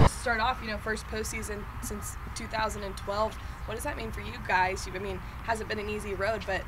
Start off, first postseason since 2012. What does that mean for you guys? I mean, hasn't been an easy road, but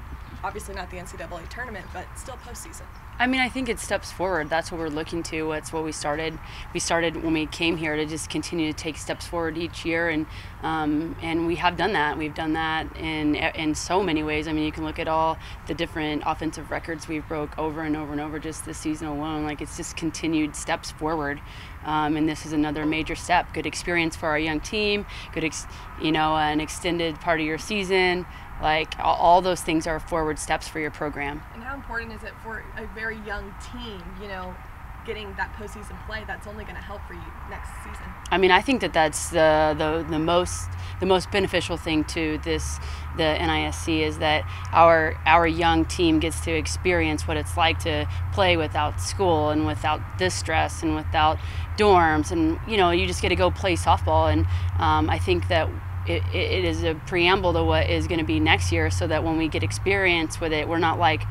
obviously not the NCAA tournament, but still postseason. I mean, I think it steps forward. That's what we're looking to. That's what we started. We started when we came here to just continue to take steps forward each year, and we have done that. We've done that in so many ways. I mean, you can look at all the different offensive records we've broke over and over and over just this season alone. Like, it's just continued steps forward, and this is another major step. Good experience for our young team. An extended part of your season. Like, all those things are forward steps for your program. And how important is it for a very young team, getting that postseason play? That's only going to help for you next season. I mean, I think that's the most beneficial thing to the NISC is that our young team gets to experience what it's like to play without school and without this stress and without dorms, and you just get to go play softball. And I think that it is a preamble to what is going to be next year, so that when we get experience with it, we're not like,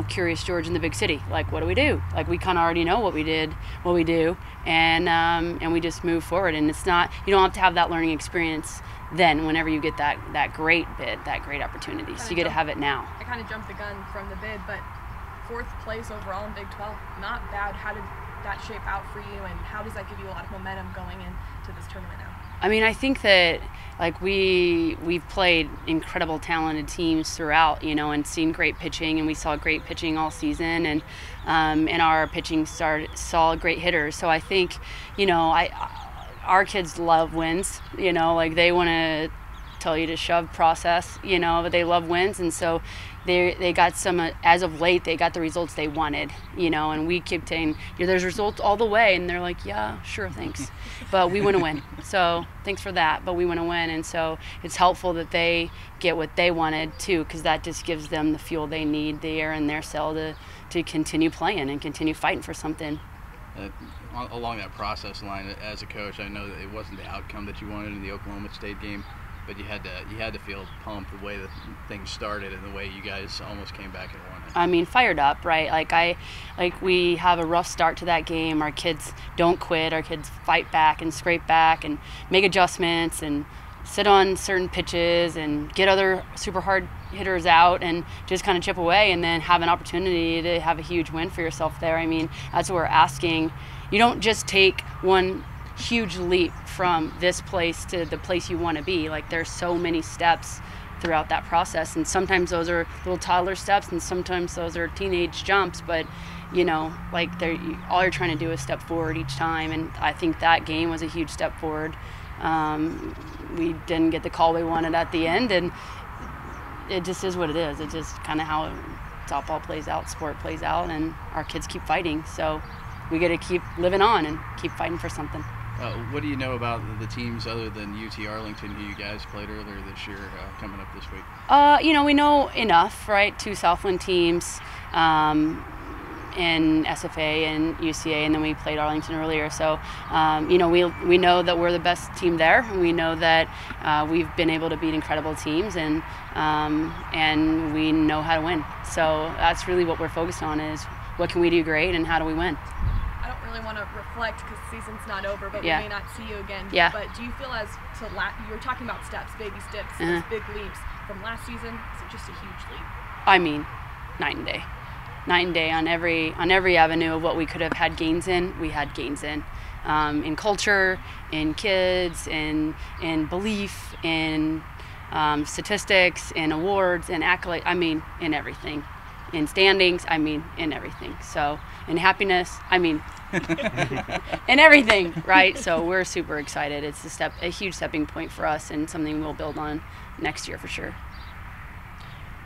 Curious George in the big city. Like, what do we do? Like, we kind of already know what we do, and we just move forward. And it's not, you don't have to have that learning experience then whenever you get that great bid, that great opportunity. So you get to have it now. I kind of jumped the gun from the bid, but 4th place overall in Big 12, not bad. How did that shape out for you, and how does that give you a lot of momentum going into this tournament now? I mean, I think that we've played incredible talented teams throughout, and seen great pitching, and we saw great pitching all season, and our pitching saw great hitters. So I think, our kids love wins, they want to tell you to shove process, but they love wins, and so they got some, as of late, they got the results they wanted, and we keep saying, there's results all the way, and they're like, yeah, sure, thanks, but we want to win, so thanks for that, but we want to win. And so it's helpful that they get what they wanted too, because that just gives them the fuel they need, the air in their cell to continue playing and continue fighting for something. Along that process line, as a coach, I know that it wasn't the outcome that you wanted in the Oklahoma State game, but you had to feel pumped the way that things started and the way you guys almost came back and won it. I mean, fired up, right? We have a rough start to that game. Our kids don't quit. Our kids fight back and scrape back and make adjustments and sit on certain pitches and get other super hard hitters out and just kind of chip away, and then have an opportunity to have a huge win for yourself there. I mean, that's what we're asking. You don't just take one huge leap from this place to the place you want to be. Like, there's so many steps throughout that process, and sometimes those are little toddler steps and sometimes those are teenage jumps, but all you're trying to do is step forward each time. And I think that game was a huge step forward. We didn't get the call we wanted at the end, and it just is what it is. It's just kind of how softball plays out, sport plays out, and our kids keep fighting, so we got to keep living on and keep fighting for something. What do you know about the teams other than UT Arlington, who you guys played earlier this year, coming up this week? We know enough, right? 2 Southland teams in SFA and UCA, and then we played Arlington earlier. So, we know that we're the best team there, and we know that we've been able to beat incredible teams, and we know how to win. So that's really what we're focused on, is what can we do great and how do we win. I don't really want to reflect because the season's not over, but Yeah. we may not see you again. Yeah. But do you feel you were talking about steps, baby steps, those big leaps from last season? Is it just a huge leap? I mean, night and day on every avenue of what we could have had gains in. We had gains in culture, in kids, in belief, in statistics, in awards, in accolades. I mean, in everything. In standings, I mean, in everything. So, in happiness, I mean, in everything, right? So we're super excited. It's a huge stepping point for us, and something we'll build on next year for sure.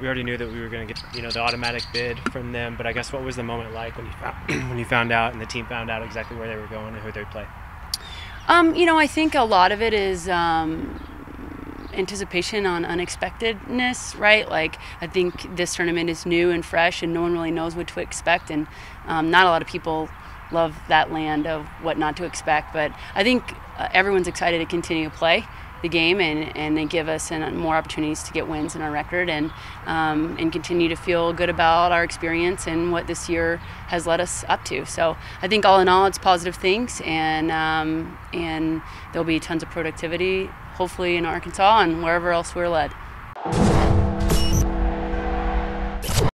We already knew that we were going to get, the automatic bid from them, but I guess what was the moment like when you found out and the team found out exactly where they were going and who they'd play? I think a lot of it is anticipation on unexpectedness, right? Like, I think this tournament is new and fresh, and no one really knows what to expect, and not a lot of people love that land of what not to expect. But I think everyone's excited to continue to play, the game and they give us more opportunities to get wins in our record and continue to feel good about our experience and what this year has led us up to. So I think all in all, it's positive things, and there'll be tons of productivity, hopefully in Arkansas and wherever else we're led.